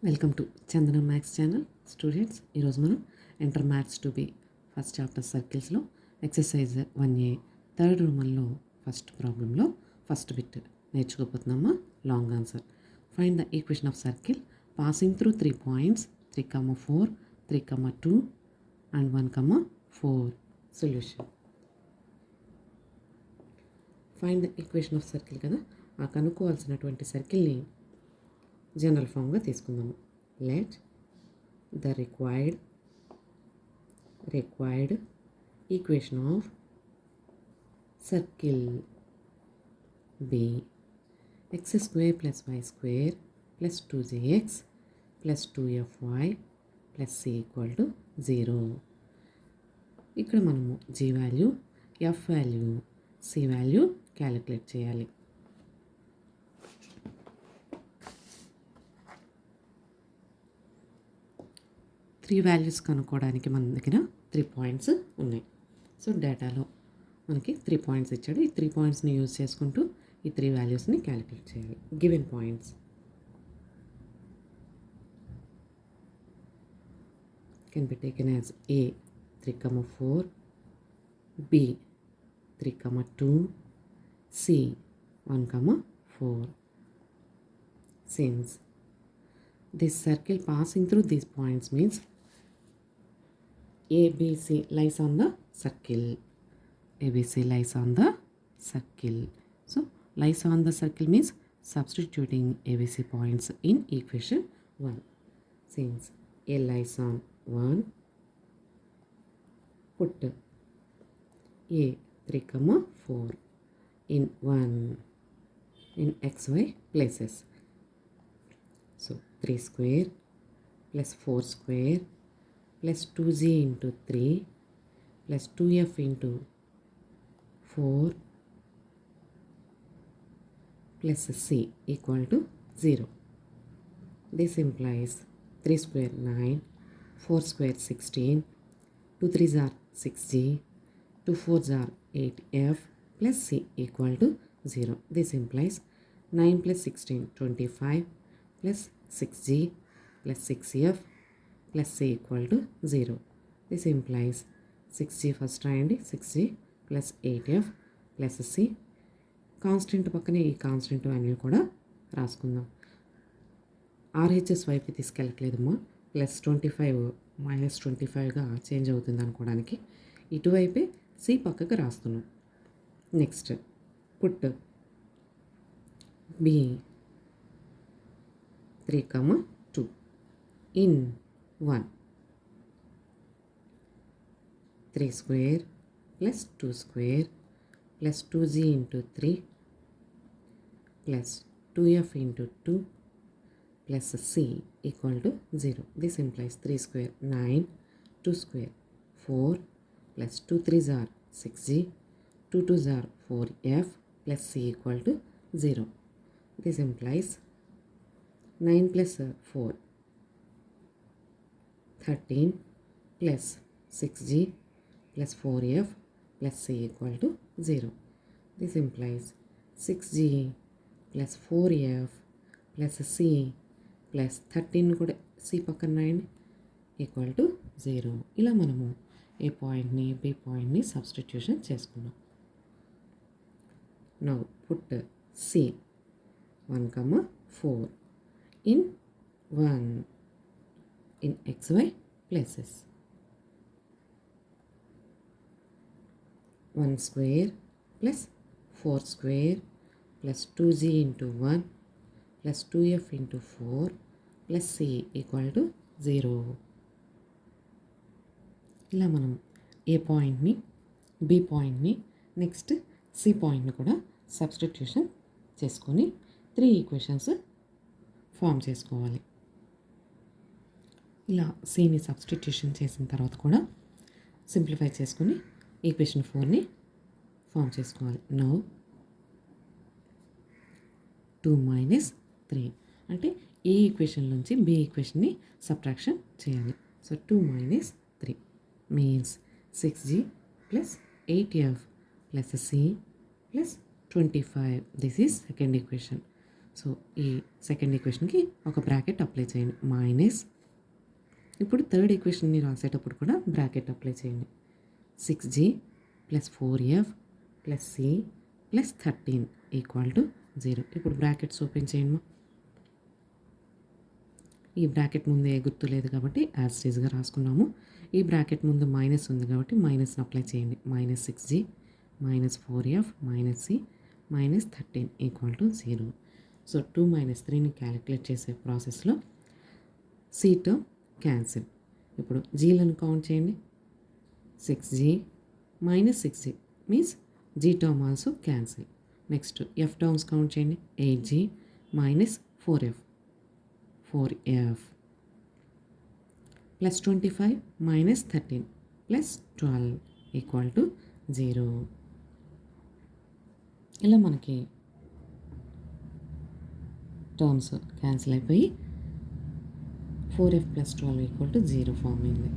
Welcome to Chandana maths channel. Students, ఈరోజు మనం inter maths two B first chapter సర్కిల్స్లో exercise 1A third రోమన్లో first ప్రాబ్లంలో ఫస్ట్ బిట్ నేర్చుకోపోతున్నామా. Long answer. Find the equation of circle passing through 3 points 3, 4, 3, 2 and 1, 4. Solution. Find the equation of circle కదా, ఆ కనుక్కోవాల్సినటువంటి సర్కిల్ని జనరల్ ఫామ్గా తీసుకుందాము. Let the required equation of circle be x square plus y square plus 2gx plus 2fy plus c equal to 0. ఇక్కడ మనము g value, f value, c value calculate చేయాలి. Three values కనుక్కోవడానికి మన దగ్గర 3 పాయింట్స్ ఉన్నాయి. So డేటాలో మనకి 3 points ఇచ్చాడు. ఈ 3 పాయింట్స్ని యూజ్ చేసుకుంటూ ఈ 3 వాల్యూస్ని క్యాలిక్యులేట్ చేయాలి. Given points can be taken as a 3, 4, b 3, 2, c 1, 4. Since this circle passing through these points means ABC lies on the circle. ABC lies on the circle. So lies on the circle means substituting ABC points in equation 1. Since A lies on 1, put A 3, 4 in 1 in XY places. So 3 square plus 4 square plus 2g into 3 plus 2f into 4 plus c equal to 0. This implies 3 square 9, 4 square 16, 2 3s are 6g, 2 4s are 8f plus c equal to 0. This implies 9 plus 16 25 plus 6g plus 6f plus c equal to 0. This implies 6g first రాయండి, 6g plus 8f plus c. Constant పక్కనే ఈ constant value కూడా రాసుకుందాం. RHS వైపు తీసుకెళ్ళట్లేదమ్మా. +25 -25గా change అవుతుంది అనుకోవడానికి ఇటువైపే C పక్కకు రాస్తున్నాం. Next put B 3, 2 in 1. 3 square plus 2 square plus 2g into 3 plus 2f into 2 plus c equal to 0. This implies 3 square 9, 2 square 4 plus 2 3s are 6g, 2 2s are 4f plus c equal to 0. This implies 9 plus 4 13 plus 6g plus 4f plus c equal to 0. This implies 6g plus 4f plus c plus 13 కూడా c పక్కన రాయండి equal to 0. ఇలా మనము ఏ పాయింట్ని B పాయింట్ని substitution చేసుకున్నాం. Now put c 1, 4 in 1 in XY places. 1 square plus 4 square plus 2g into 1 plus 2f into 4 plus c equal to 0. ఇలా మనం ఏ పాయింట్ని బి పాయింట్ని నెక్స్ట్ సి పాయింట్ని కూడా సబ్స్టిట్యూషన్ చేసుకొని 3 ఈక్వేషన్స్ ఫామ్ చేసుకోవాలి. ఇలా సిని సబ్స్టిట్యూషన్ చేసిన తర్వాత కూడా సింప్లిఫై చేసుకొని ఈక్వేషన్ 4ని ఫామ్ చేసుకోవాలి. నౌ 2 - 3 అంటే ఏ ఈక్వేషన్ నుంచి బి ఈక్వేషన్ని సబ్ట్రాక్షన్ చేయాలి. So 2 - 3 means 6g plus 8f plus c plus 25. This is second equation. So ఈ సెకండ్ ఈక్వేషన్కి ఒక బ్రాకెట్ అప్లై చేయండి, మైనస్. ఇప్పుడు థర్డ్ ఈక్వేషన్ని రాసేటప్పుడు కూడా బ్రాకెట్ అప్లై చేయండి. 6g plus 4f plus c plus 13 equal to 0. ఇప్పుడు బ్రాకెట్స్ ఓపెన్ చేయండి. ఈ బ్రాకెట్ ముందు ఏ గుర్తు లేదు కాబట్టి యాజ్ టీజ్గా రాసుకున్నాము. ఈ బ్రాకెట్ ముందు మైనస్ ఉంది కాబట్టి మైనస్ని అప్లై చేయండి. Minus 6g minus 4f minus c minus 13 equal to 0. So 2 minus 3ని క్యాలిక్యులేట్ చేసే ప్రాసెస్లో సి టర్మ్ క్యాన్సిల్. ఇప్పుడు జీలను కౌంట్ చేయండి. 6g minus 6g means G term also cancel. Next F terms count చేయండి. 8g minus 4f plus 25 minus 13 plus 12 equal to 0. ఇలా మనకి terms cancel అయిపోయి 4f plus 12 equal to 0 form అయింది.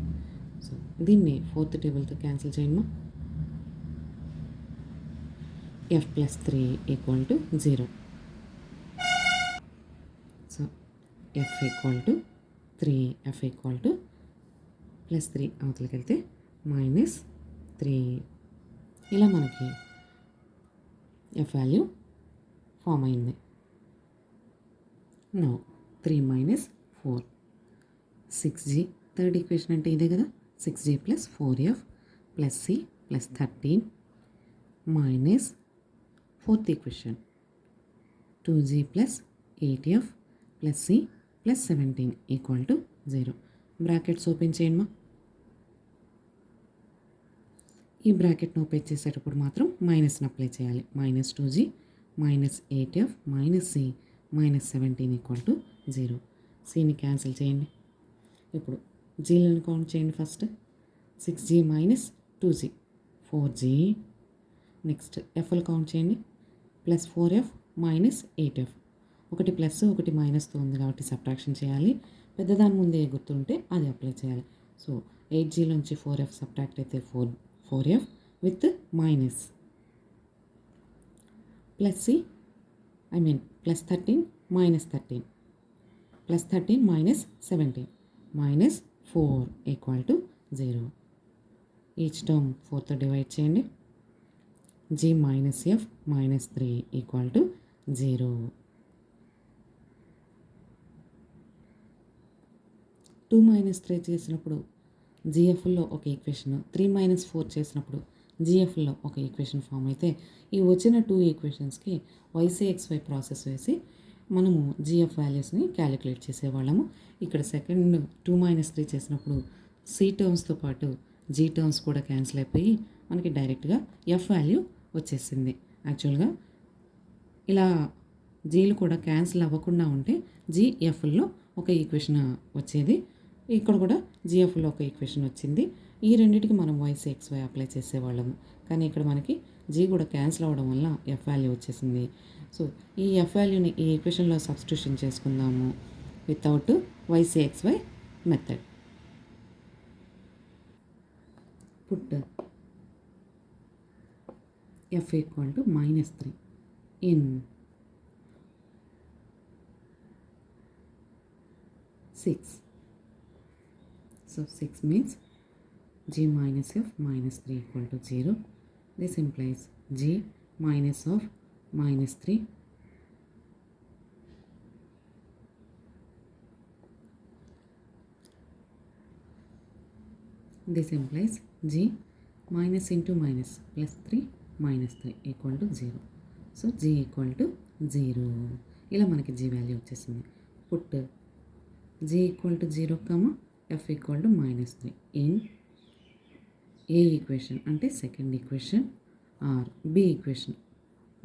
So దీన్ని fourth టేబుల్తో క్యాన్సిల్ చేయమ్మా. f plus 3 equal to 0. So f equal to 3, f equal to plus 3 అవతలకి వెళ్తే మైనస్ 3. ఇలా మనకి f వాల్యూ ఫామ్ అయింది. No 3 minus 4 6g. Third equation అంటే ఇదే కదా. 6g plus 4f plus c plus 13 minus fourth equation 2g plus 8f plus c plus 17 equal to 0. Brackets open చేయండి. ఈ బ్రాకెట్ను ఓపెన్ చేసేటప్పుడు మాత్రం మైనస్ని అప్లై చేయాలి. Minus 2g minus 8f minus c minus 17 equal to 0. సిని క్యాన్సిల్ చేయండి. ఇప్పుడు జీలను కౌంట్ చేయండి. First 6g minus 2g 4g. Next ఎఫ్లు కౌంట్ చేయండి. Plus 4f minus 8f. ఒకటి ప్లస్ ఒకటి మైనస్తో ఉంది కాబట్టి సబ్ట్రాక్షన్ చేయాలి. పెద్దదాని ముందే గుర్తుంటే అది అప్లై చేయాలి. సో 8gలోంచి 4f సబ్ట్రాక్ట్ అయితే 4f with minus plus c plus 13 minus 13 plus 13 minus 17 minus 4 equal to 0. Each term 4తో డివైడ్ చేయండి. g minus f minus 3 equal to 0. 2 minus 3 చేసినప్పుడు జిఎఫ్లో ఒక ఈక్వేషన్, 3 మైనస్ 4 చేసినప్పుడు జిఎఫ్లో ఒక ఈక్వేషన్ ఫామ్ అయితే ఈ వచ్చిన 2 ఈక్వేషన్స్కి YCXY ప్రాసెస్ వేసి మనము జిఎఫ్ వాల్యూస్ని క్యాలిక్యులేట్ చేసేవాళ్ళము. ఇక్కడ సెకండ్ 2 మైనస్ 3 చేసినప్పుడు సి టర్మ్స్తో పాటు జీ టర్మ్స్ కూడా క్యాన్సిల్ అయిపోయి మనకి డైరెక్ట్గా ఎఫ్ వాల్యూ వచ్చేసింది. యాక్చువల్గా ఇలా జీలు కూడా క్యాన్సిల్ అవ్వకుండా ఉంటే జిఎఫ్లో ఒక ఈక్వేషన్ వచ్చేది. ఇక్కడ కూడా జిఎఫ్లో ఒక ఈక్వేషన్ వచ్చింది. ఈ రెండింటికి మనం YCXY అప్లై చేసేవాళ్ళము. కానీ ఇక్కడ మనకి జీ కూడా క్యాన్సిల్ అవ్వడం వల్ల ఎఫ్ వాల్యూ వచ్చేసింది. సో ఈ ఎఫ్ వాల్యూని ఈ ఈక్వేషన్లో సబ్స్టిట్యూషన్ చేసుకుందాము without YCXY method. Put f equal to minus 3 in 6. So 6 means g minus f minus 3 equal to 0. This implies g minus of minus 3 this implies g minus into minus plus 3 minus 3 equal to 0. So g equal to 0. ఇలా మనకి g value వచ్చేసింది. Put g equal to 0 comma f equal to minus 3 in a equation అంటే second equation or b equation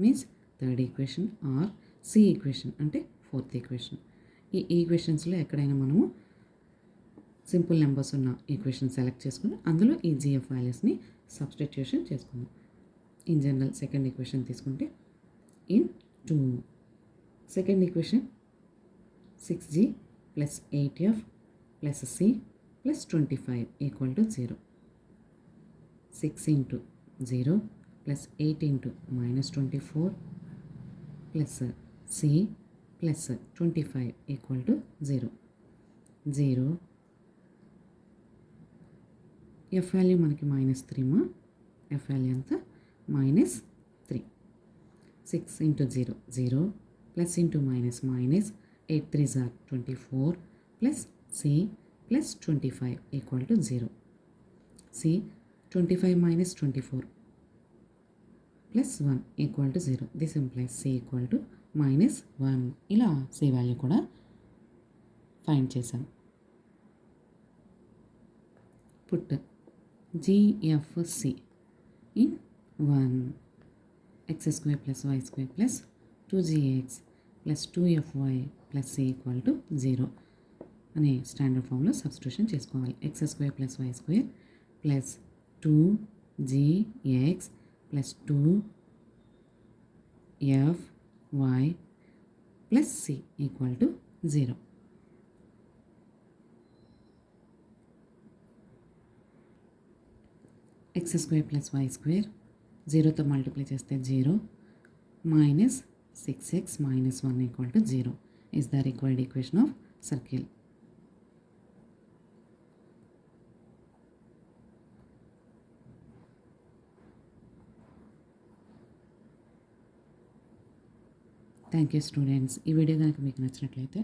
means third equation or c equation అంటే fourth equation. ఈ ఈక్వేషన్స్లో ఎక్కడైనా మనము simple numbers ఉన్న ఈక్వేషన్ సెలెక్ట్ చేసుకుని అందులో ఈ జిఎఫ్ వాల్యూస్ని సబ్స్టిట్యూషన్ చేసుకుందాం. ఇన్ జనరల్ సెకండ్ ఈక్వేషన్ తీసుకుంటే in 2 second equation 6g plus 8f plus c plus 25 equal to 0. 6 into 0 plus 8 into minus 24 plus c plus 25 equal to 0. 0 F value మనకి -3 మా f value అంతా -3. 6 into 0 0 plus into minus minus 8 3s are 24 plus c plus 25 equal to 0. C 25 minus 24 plus 1 equal to 0. This implies c equal to -1. ఇలా సి value కూడా find చేసాం. Put జిఎఫ్సి in 1 x square plus y square plus 2gx plus 2fy plus c equal to 0 అనే standard ఫామ్లో substitution చేసుకోవాలి. X square plus y square plus 2gx plus 2fy plus c equal to 0. X square plus y square 0తో multiply చేస్తే 0 minus 6x minus 1 equal to 0 is the required equation of circle. Thank you students. ఈ video కనుక మీకు నచ్చినట్లయితే